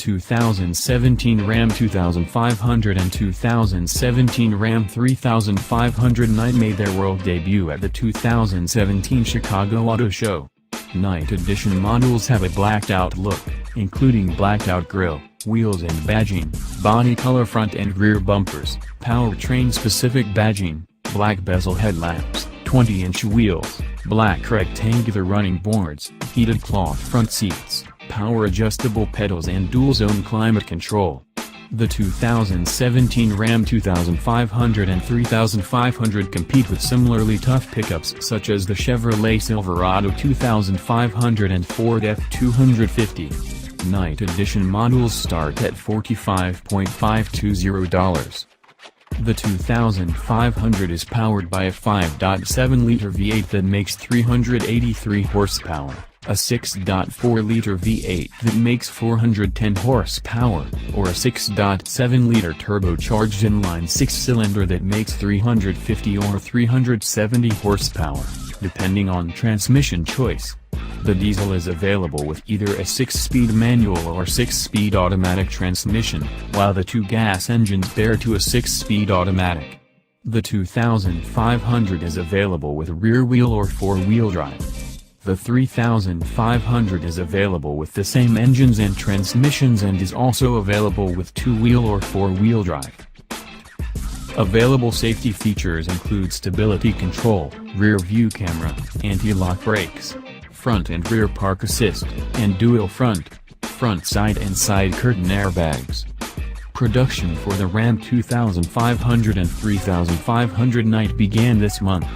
2017 Ram 2500 and 2017 Ram 3500 Night made their world debut at the 2017 Chicago Auto Show. Night edition models have a blacked-out look, including blacked-out grille, wheels and badging, body color front and rear bumpers, powertrain-specific badging, black bezel headlamps, 20-inch wheels, black rectangular running boards, heated cloth front seats, power-adjustable pedals and dual-zone climate control. The 2017 Ram 2500 and 3500 compete with similarly tough pickups such as the Chevrolet Silverado 2500 and Ford F-250. Night edition models start at $45,520. The 2500 is powered by a 5.7-liter V8 that makes 383 horsepower, a 6.4-liter V8 that makes 410 horsepower, or a 6.7-liter turbocharged inline six-cylinder that makes 350 or 370 horsepower, depending on transmission choice. The diesel is available with either a 6-speed manual or 6-speed automatic transmission, while the two gas engines bear to a 6-speed automatic. The 2500 is available with rear-wheel or 4-wheel drive. The 3500 is available with the same engines and transmissions and is also available with 2-wheel or 4-wheel drive. Available safety features include stability control, rear view camera, anti-lock brakes, front and rear park assist, and dual front side and side curtain airbags. Production for the Ram 2500 and 3500 Night began this month.